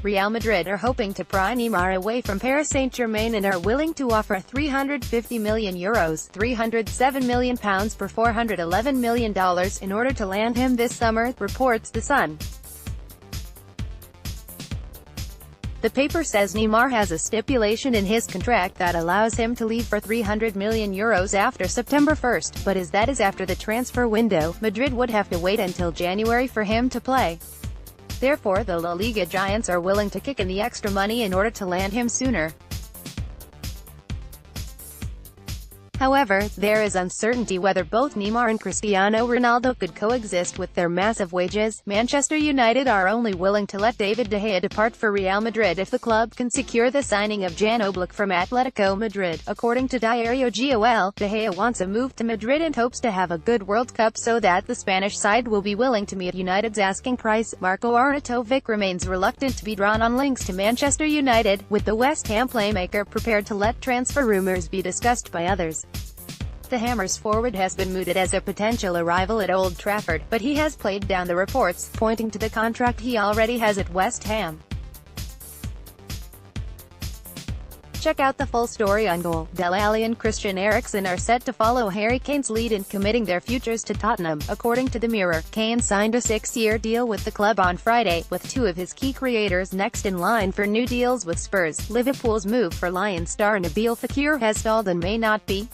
Real Madrid are hoping to pry Neymar away from Paris Saint-Germain and are willing to offer €350 million £307 million per $411 million in order to land him this summer, reports The Sun. The paper says Neymar has a stipulation in his contract that allows him to leave for €300 million after September 1, but as that is after the transfer window, Madrid would have to wait until January for him to play. Therefore, the La Liga giants are willing to kick in the extra money in order to land him sooner. However, there is uncertainty whether both Neymar and Cristiano Ronaldo could coexist with their massive wages. Manchester United are only willing to let David De Gea depart for Real Madrid if the club can secure the signing of Jan Oblak from Atletico Madrid. According to Diario Gol, De Gea wants a move to Madrid and hopes to have a good World Cup so that the Spanish side will be willing to meet United's asking price. Marco Arnautovic remains reluctant to be drawn on links to Manchester United, with the West Ham playmaker prepared to let transfer rumours be discussed by others. The Hammers forward has been mooted as a potential arrival at Old Trafford, but he has played down the reports, pointing to the contract he already has at West Ham. Check out the full story on Goal. Dele Alli and Christian Eriksen are set to follow Harry Kane's lead in committing their futures to Tottenham. According to the Mirror, Kane signed a 6-year deal with the club on Friday, with two of his key creators next in line for new deals with Spurs. Liverpool's move for Lions star Nabil Fekir has stalled and may not be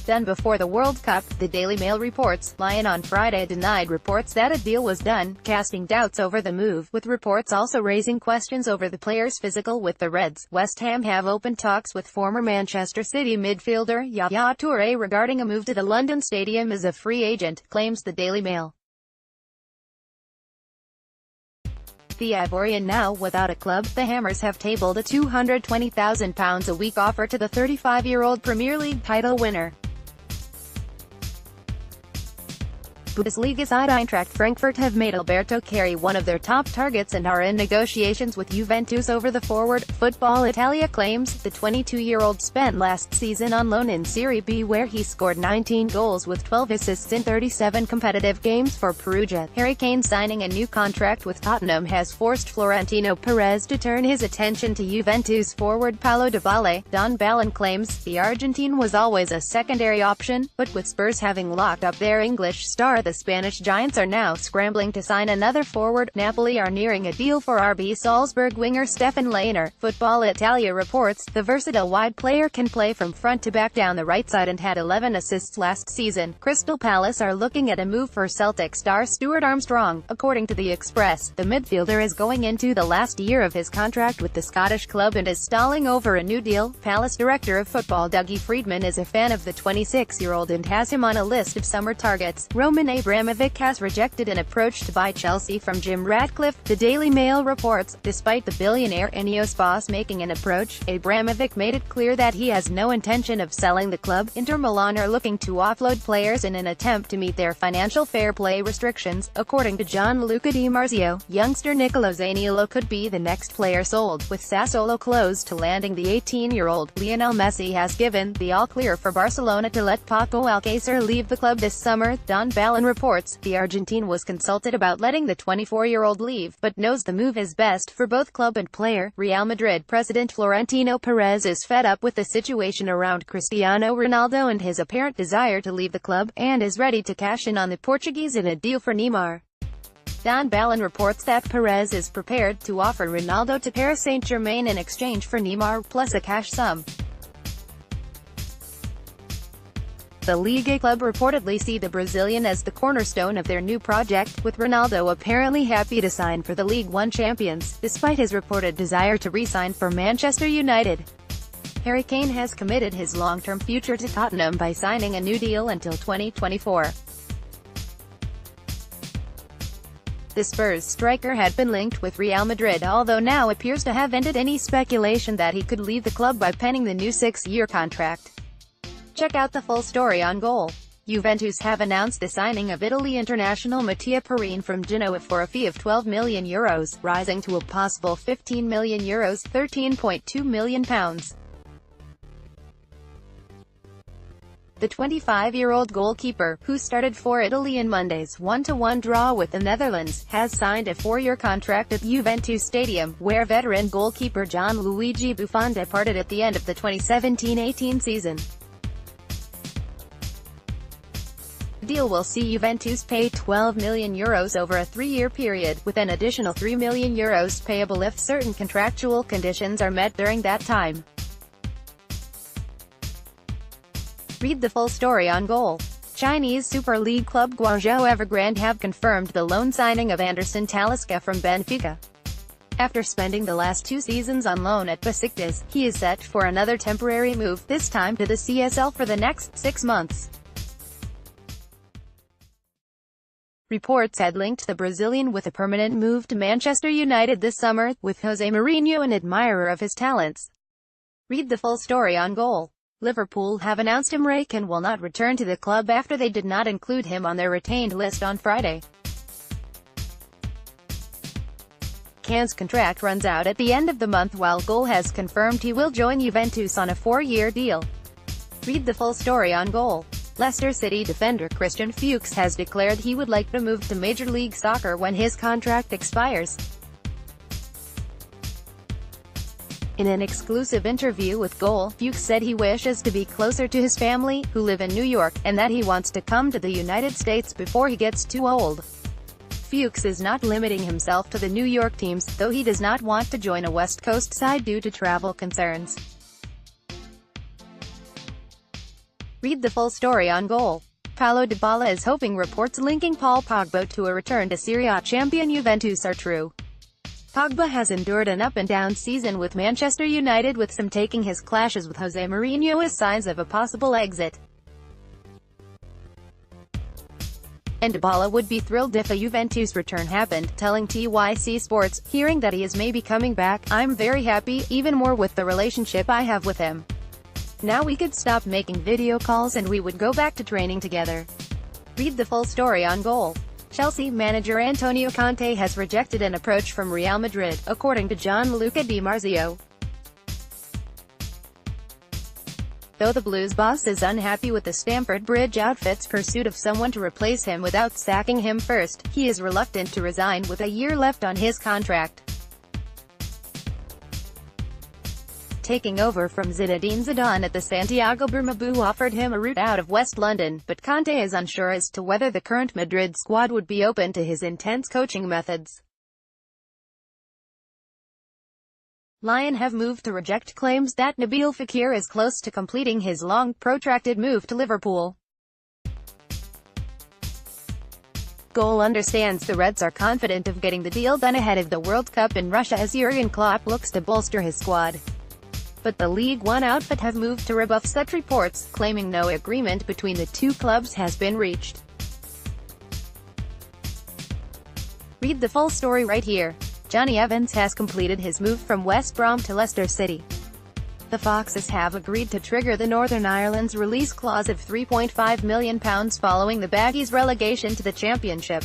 done before the World Cup, the Daily Mail reports. Lyon on Friday denied reports that a deal was done, casting doubts over the move, with reports also raising questions over the player's physical with the Reds. West Ham have opened talks with former Manchester City midfielder Yaya Toure regarding a move to the London Stadium as a free agent, claims the Daily Mail. The Ivorian now without a club, the Hammers have tabled a £220,000 a week offer to the 35-year-old Premier League title winner. Bundesliga side Eintracht Frankfurt have made Alberto Carri one of their top targets and are in negotiations with Juventus over the forward. Football Italia claims the 22-year-old spent last season on loan in Serie B where he scored 19 goals with 12 assists in 37 competitive games for Perugia. Harry Kane signing a new contract with Tottenham has forced Florentino Perez to turn his attention to Juventus forward Paulo Dybala. Don Balon claims the Argentine was always a secondary option, but with Spurs having locked up their English star, the Spanish giants are now scrambling to sign another forward. Napoli are nearing a deal for RB Salzburg winger Stefan Lainer. Football Italia reports, the versatile wide player can play from front to back down the right side and had 11 assists last season. Crystal Palace are looking at a move for Celtic star Stuart Armstrong. According to the Express, the midfielder is going into the last year of his contract with the Scottish club and is stalling over a new deal. Palace director of football Dougie Freedman is a fan of the 26-year-old and has him on a list of summer targets. Roman Abramovich has rejected an approach to buy Chelsea from Jim Ratcliffe, the Daily Mail reports. Despite the billionaire Ineos boss making an approach, Abramovich made it clear that he has no intention of selling the club. Inter Milan are looking to offload players in an attempt to meet their financial fair play restrictions. According to Gianluca Di Marzio, youngster Nicolo Zaniolo could be the next player sold, with Sassuolo close to landing the 18-year-old. Lionel Messi has given the all-clear for Barcelona to let Paco Alcácer leave the club this summer. Don Balon reports, the Argentine was consulted about letting the 24-year-old leave, but knows the move is best for both club and player. Real Madrid president Florentino Perez is fed up with the situation around Cristiano Ronaldo and his apparent desire to leave the club, and is ready to cash in on the Portuguese in a deal for Neymar. Don Balon reports that Perez is prepared to offer Ronaldo to Paris Saint-Germain in exchange for Neymar, plus a cash sum. The Liga club reportedly see the Brazilian as the cornerstone of their new project, with Ronaldo apparently happy to sign for the League One champions, despite his reported desire to re-sign for Manchester United. Harry Kane has committed his long-term future to Tottenham by signing a new deal until 2024. The Spurs striker had been linked with Real Madrid, although now appears to have ended any speculation that he could leave the club by penning the new 6-year contract. Check out the full story on Goal. Juventus have announced the signing of Italy international Mattia Perin from Genoa for a fee of €12 million, rising to a possible €15 million £13.2 million. The 25-year-old goalkeeper, who started for Italy in Monday's 1-1 draw with the Netherlands, has signed a 4-year contract at Juventus Stadium, where veteran goalkeeper Gianluigi Buffon departed at the end of the 2017-18 season. The deal will see Juventus pay €12 million over a 3-year period, with an additional €3 million payable if certain contractual conditions are met during that time. Read the full story on Goal. Chinese Super League club Guangzhou Evergrande have confirmed the loan signing of Anderson Talisca from Benfica. After spending the last 2 seasons on loan at Besiktas, he is set for another temporary move, this time to the CSL for the next 6 months. Reports had linked the Brazilian with a permanent move to Manchester United this summer, with Jose Mourinho an admirer of his talents. Read the full story on Goal. Liverpool have announced Emre Can will not return to the club after they did not include him on their retained list on Friday. Can's contract runs out at the end of the month, while Goal has confirmed he will join Juventus on a 4-year deal. Read the full story on Goal. Leicester City defender Christian Fuchs has declared he would like to move to Major League Soccer when his contract expires. In an exclusive interview with Goal, Fuchs said he wishes to be closer to his family, who live in New York, and that he wants to come to the United States before he gets too old. Fuchs is not limiting himself to the New York teams, though he does not want to join a West Coast side due to travel concerns. Read the full story on Goal. Paulo Dybala is hoping reports linking Paul Pogba to a return to Serie A champion Juventus are true. Pogba has endured an up-and-down season with Manchester United, with some taking his clashes with Jose Mourinho as signs of a possible exit. And Dybala would be thrilled if a Juventus return happened, telling TYC Sports, "Hearing that he is maybe coming back, I'm very happy, even more with the relationship I have with him. Now we could stop making video calls and we would go back to training together." Read the full story on Goal. Chelsea manager Antonio Conte has rejected an approach from Real Madrid, according to Gianluca Di Marzio. Though the Blues boss is unhappy with the Stamford Bridge outfit's pursuit of someone to replace him without sacking him first, he is reluctant to resign with a year left on his contract. Taking over from Zinedine Zidane at the Santiago Bernabeu offered him a route out of West London, but Conte is unsure as to whether the current Madrid squad would be open to his intense coaching methods. Lyon have moved to reject claims that Nabil Fekir is close to completing his long, protracted move to Liverpool. Goal understands the Reds are confident of getting the deal done ahead of the World Cup in Russia as Jurgen Klopp looks to bolster his squad. But the League One outfit have moved to rebuff such reports, claiming no agreement between the two clubs has been reached. Read the full story right here. Johnny Evans has completed his move from West Brom to Leicester City. The Foxes have agreed to trigger the Northern Ireland's release clause of £3.5 million following the Baggies' relegation to the Championship.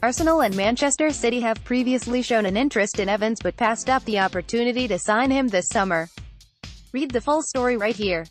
Arsenal and Manchester City have previously shown an interest in Evans but passed up the opportunity to sign him this summer. Read the full story right here.